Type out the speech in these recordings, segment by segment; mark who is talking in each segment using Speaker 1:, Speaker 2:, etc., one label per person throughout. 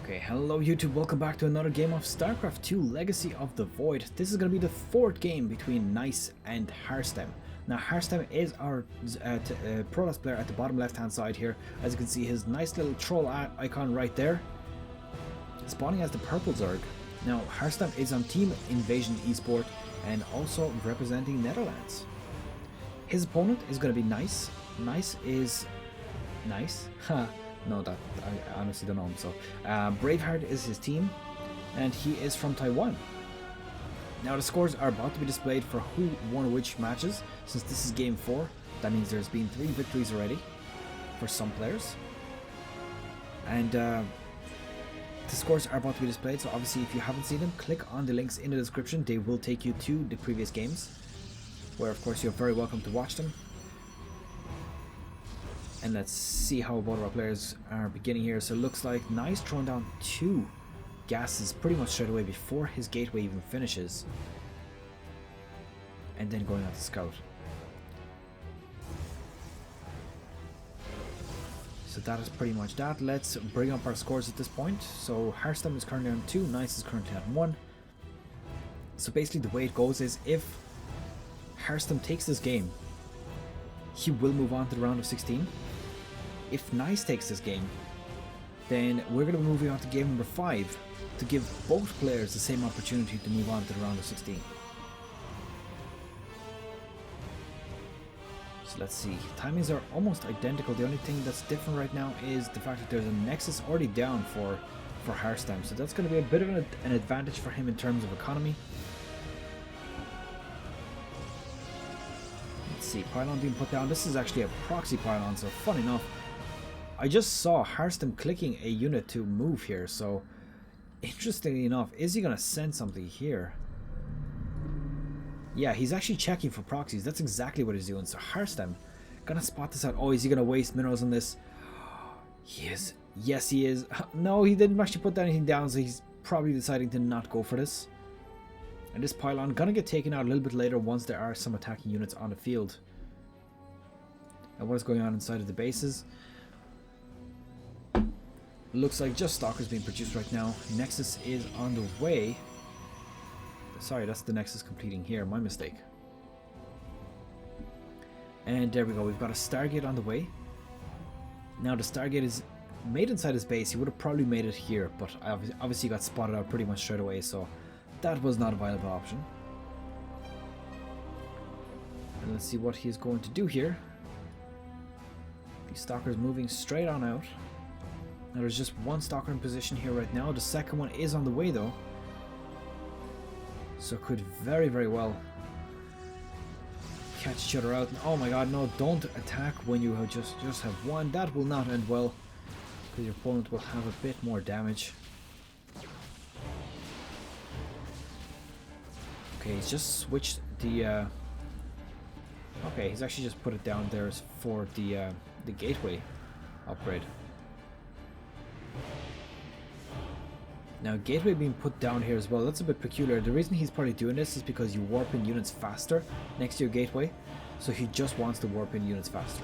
Speaker 1: Okay, hello YouTube, welcome back to another game of Starcraft 2 Legacy of the Void. This is going to be the fourth game between Nice and Harstem. Now Harstem is our Protoss player at the bottom left hand side here. As you can see, his nice little troll icon right there, spawning as the purple Zerg. Now Harstem is on Team Invasion eSport and also representing Netherlands. His opponent is going to be Nice. Nice is... Nice? No, that I honestly don't know him. So Braveheart is his team, and he is from Taiwan. Now the scores are about to be displayed for who won which matches. Since this is game 4, that means there's been 3 victories already for some players, and the scores are about to be displayed. So obviously, if you haven't seen them, click on the links in the description. They will take you to the previous games, where of course you're very welcome to watch them. And let's see how both of our players are beginning here. So it looks like Nice throwing down 2 gases pretty much straight away before his gateway even finishes. And then going out to scout. So that is pretty much that. Let's bring up our scores at this point. So Harstem is currently on 2, Nice is currently on 1. So basically the way it goes is if Harstem takes this game, he will move on to the round of 16. If Nice takes this game, then we're going to be moving on to game number 5 to give both players the same opportunity to move on to the round of 16. So let's see, timings are almost identical. The only thing that's different right now is the fact that there's a Nexus already down for Harstem, so that's going to be a bit of an advantage for him in terms of economy. Let's see, pylon being put down. This is actually a proxy pylon, so fun enough, I just saw Harstem clicking a unit to move here, so interestingly enough, is he going to send something here? Yeah, he's actually checking for proxies. That's exactly what he's doing. So Harstem gonna spot this out. Oh, is he gonna waste minerals on this? He is. Yes, he is. No, he didn't actually put anything down, so he's probably deciding to not go for this. And this pylon gonna get taken out a little bit later once there are some attacking units on the field. And what is going on inside of the bases? Looks like just Stalkers being produced right now. Nexus is on the way. Sorry, that's the Nexus completing here. My mistake. And there we go. We've got a Stargate on the way. Now the Stargate is made inside his base. He would have probably made it here, but obviously got spotted out pretty much straight away, so that was not a viable option. And let's see what he's going to do here. These Stalkers moving straight on out. Now there's just one Stalker in position here right now. The second one is on the way though, so could very, very well catch each other out. And oh my god, no, don't attack when you have just have one. That will not end well, because your opponent will have a bit more damage. Okay, he's just switched the okay, he's actually just put it down there for the gateway upgrade. Now gateway being put down here as well, that's a bit peculiar. The reason he's probably doing this is because you warp in units faster next to your gateway, so he just wants to warp in units faster.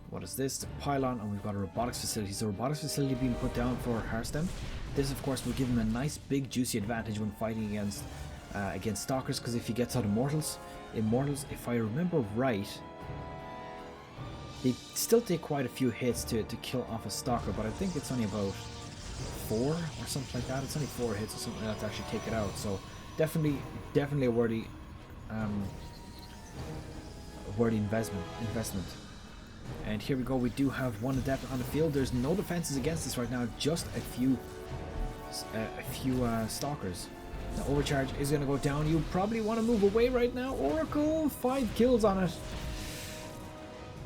Speaker 1: What is this? The pylon, and we've got a robotics facility. So robotics facility being put down for Harstem. This of course will give him a nice big juicy advantage when fighting against Stalkers, because if he gets out Immortals, if I remember right, they still take quite a few hits to kill off a Stalker, but I think it's only about 4 or something like that. It's only 4 hits or something like that to actually take it out. So definitely a worthy investment. And here we go. We do have one adept on the field. There's no defenses against this right now. Just a few Stalkers. The overcharge is going to go down. You probably want to move away right now. Oracle, 5 kills on it.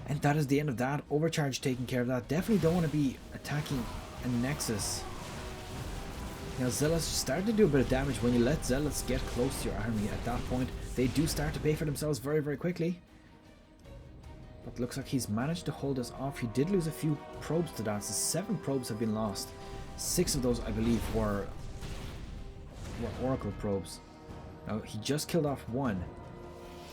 Speaker 1: And that is the end of that. Overcharge taking care of that. Definitely don't want to be attacking a Nexus. Now Zealots start to do a bit of damage. When you let Zealots get close to your army at that point, they do start to pay for themselves very, very quickly. But looks like he's managed to hold us off. He did lose a few probes to that. So 7 probes have been lost. 6 of those, I believe, were Oracle probes. Now he just killed off 1.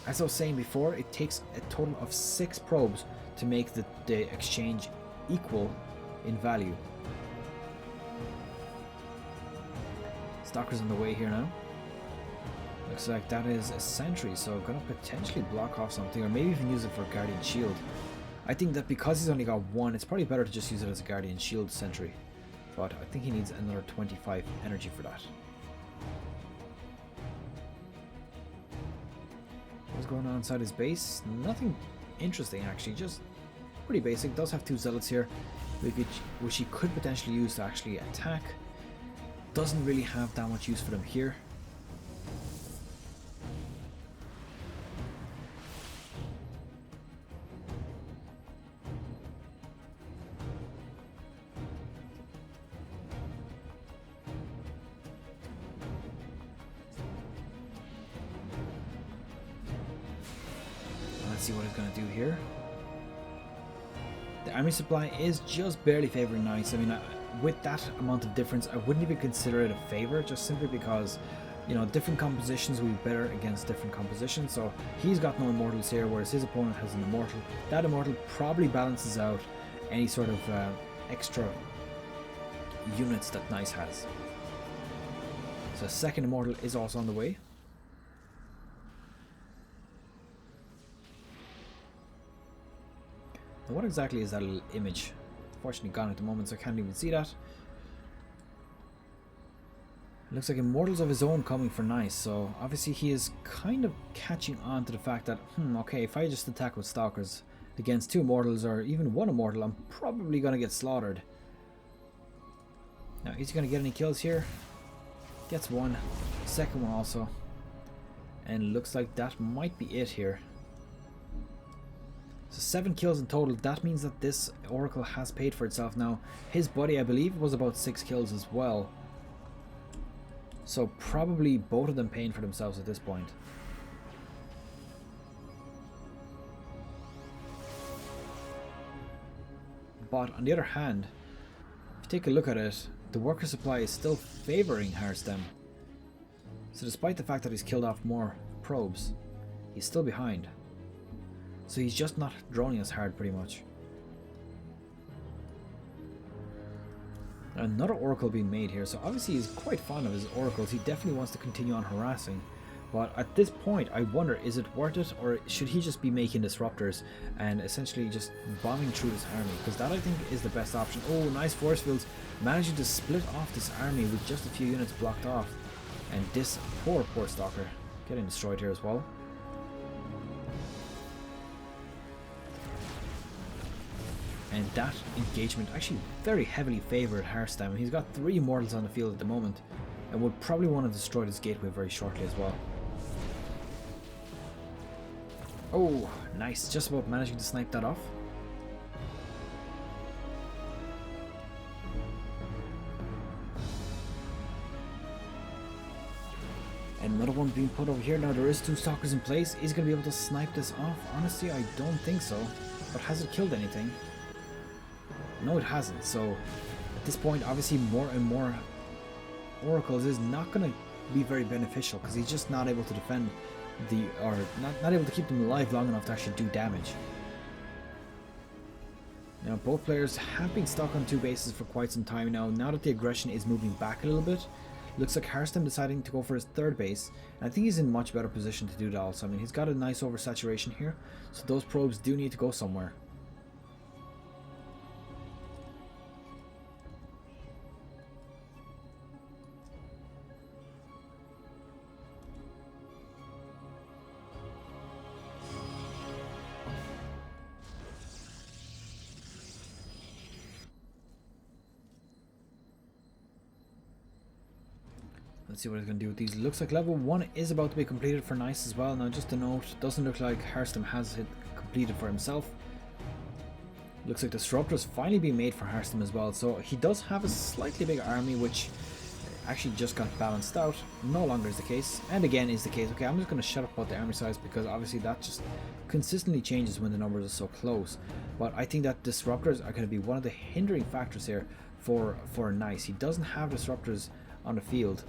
Speaker 1: As I was saying before, it takes a total of 6 probes to make the exchange equal in value. Stalker's on the way here now. Looks like that is a sentry, so gonna potentially block off something, or maybe even use it for Guardian Shield. I think that because he's only got 1, it's probably better to just use it as a Guardian Shield sentry. But I think he needs another 25 energy for that. What's going on inside his base? Nothing interesting actually, just pretty basic. Does have 2 zealots here, which he could potentially use to actually attack. Doesn't really have that much use for them here. Let's see what he's going to do here. The army supply is just barely favoring Knights. I mean, with that amount of difference, I wouldn't even consider it a favor, just simply because, you know, different compositions will be better against different compositions. So he's got no immortals here, whereas his opponent has an immortal. That immortal probably balances out any sort of extra units that Knights has. So a second immortal is also on the way. Now what exactly is that little image? Unfortunately gone at the moment, so I can't even see that. It looks like immortals of his own coming for Nice, so obviously he is kind of catching on to the fact that, okay, if I just attack with Stalkers against 2 immortals or even 1 immortal, I'm probably going to get slaughtered. Now, is he going to get any kills here? Gets 1, second one also. And looks like that might be it here. So 7 kills in total. That means that this Oracle has paid for itself now. His buddy, I believe, was about 6 kills as well. So probably both of them paying for themselves at this point. But on the other hand, if you take a look at it, the worker supply is still favoring Harstem. So despite the fact that he's killed off more probes, he's still behind. So he's just not droning as hard, pretty much. Another Oracle being made here, so obviously he's quite fond of his Oracles. He definitely wants to continue on harassing. But at this point, I wonder, is it worth it, or should he just be making disruptors and essentially just bombing through this army? Because that, I think, is the best option. Oh, nice force fields, managing to split off this army with just a few units blocked off. And this poor Stalker getting destroyed here as well. And that engagement actually very heavily favoured Harstem. He's got 3 immortals on the field at the moment and would probably want to destroy this gateway very shortly as well. Oh, nice. Just about managing to snipe that off. And another one being put over here. Now there is 2 Stalkers in place. Is he going to be able to snipe this off? Honestly, I don't think so. But has it killed anything? No, it hasn't. So at this point, obviously more and more Oracles is not going to be very beneficial, because he's just not able to defend or not able to keep them alive long enough to actually do damage. Now both players have been stuck on 2 bases for quite some time now. Now that the aggression is moving back a little bit, looks like Harstem deciding to go for his 3rd base, and I think he's in much better position to do that also. I mean, he's got a nice oversaturation here, so those probes do need to go somewhere. Let's see what he's going to do with these. Looks like level 1 is about to be completed for Nice as well. Now just a note, doesn't look like Harstem has it completed for himself. Looks like disruptors finally being made for Harstem as well. So he does have a slightly bigger army, which actually just got balanced out. No longer is the case, and again is the case. Okay, I'm just going to shut up about the army size, because obviously that just consistently changes when the numbers are so close. But I think that disruptors are going to be one of the hindering factors here for Nice. He doesn't have disruptors on the field,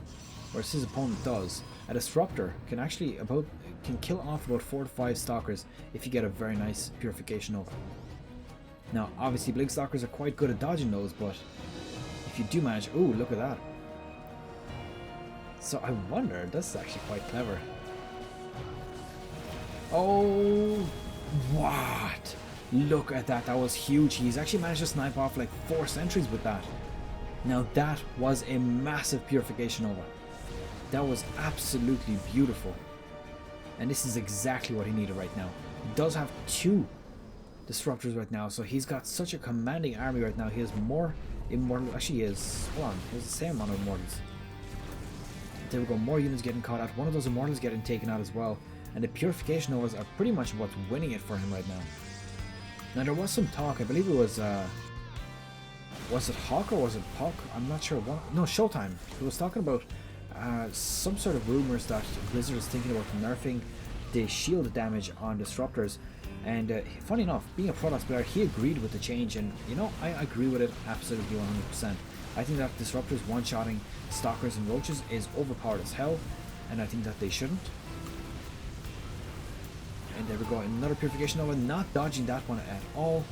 Speaker 1: whereas his opponent does. A disruptor can actually can kill off about 4 to 5 stalkers if you get a very nice purification Nova. Now obviously blink stalkers are quite good at dodging those, but if you do manage, ooh, look at that. So I wonder, this is actually quite clever. Oh, what? Look at that, that was huge. He's actually managed to snipe off like 4 sentries with that. Now that was a massive purification Nova. That was absolutely beautiful. And this is exactly what he needed right now. He does have 2 disruptors right now, so he's got such a commanding army right now. He has more immortal, actually he has, hold on, he has the same amount of immortals. There we go, more units getting caught out, one of those immortals getting taken out as well. And the purification Novas are pretty much what's winning it for him right now. Now there was some talk, I believe it was it Hawk or was it Puck? I'm not sure what. No, Showtime. He was talking about some sort of rumors that Blizzard is thinking about nerfing the shield damage on disruptors. And funny enough, being a Protoss player, he agreed with the change, and you know, I agree with it absolutely 100%. I think that disruptors one-shotting stalkers and roaches is overpowered as hell, and I think that they shouldn't. And there we go, another purification Nova, not dodging that one at all.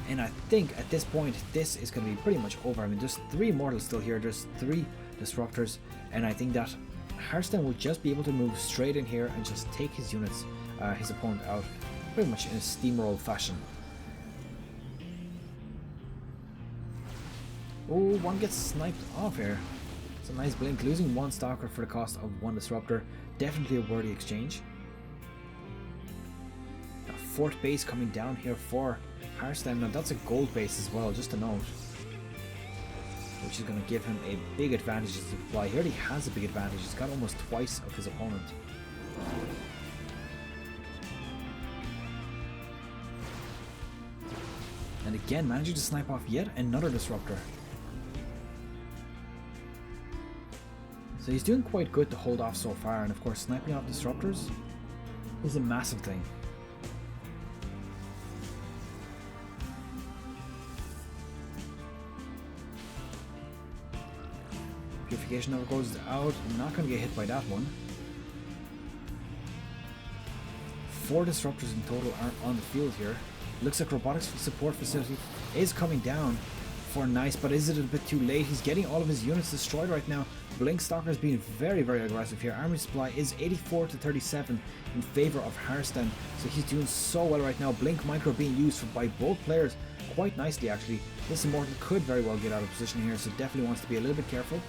Speaker 1: And I think at this point, this is going to be pretty much over. I mean, there's 3 immortals still here, there's 3 disruptors, and I think that Harstem will just be able to move straight in here and just take his units, his opponent out, pretty much in a steamroll fashion. Oh, one gets sniped off here. It's a nice blink, losing 1 stalker for the cost of 1 disruptor. Definitely a worthy exchange. A 4th base coming down here for Harstem. Now that's a gold base as well, just a note, which is going to give him a big advantage to supply. He already has a big advantage. He's got almost twice of his opponent. And again, managing to snipe off yet another disruptor. So he's doing quite good to hold off so far, and of course sniping off disruptors is a massive thing. Purification Nova goes out, not going to get hit by that one. 4 disruptors in total are on the field here. Looks like robotics support facility is coming down for nice, but is it a bit too late? He's getting all of his units destroyed right now. Blink Stalker is being very, very aggressive here. Army supply is 84 to 37 in favor of Harstem, so he's doing so well right now. Blink Micro being used by both players quite nicely actually. This Immortal could very well get out of position here, so definitely wants to be a little bit careful.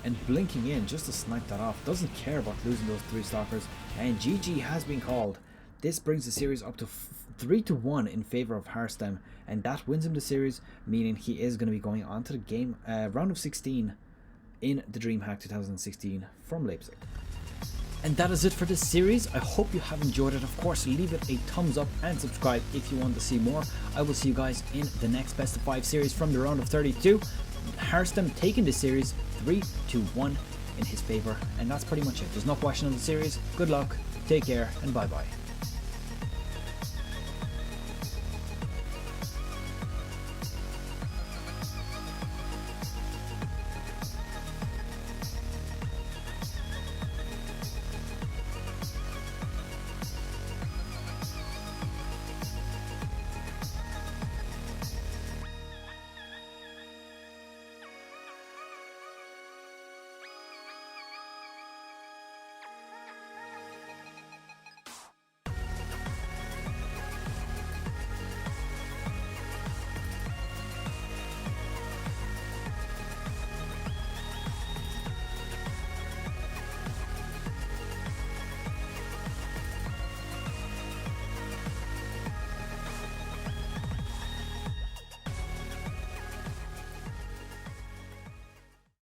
Speaker 1: And blinking in just to snipe that off. Doesn't care about losing those 3 stalkers. And GG has been called. This brings the series up to 3-1 in favor of Harstem, and that wins him the series, meaning he is going to be going on to the game round of 16 in the Dreamhack 2016 from Leipzig. And that is it for this series. I hope you have enjoyed it. Of course, leave it a thumbs up and subscribe if you want to see more. I will see you guys in the next best of 5 series from the round of 32. Harstem taking the series 3-1 in his favor, and that's pretty much it. There's no question on the series. Good luck, take care, and bye bye.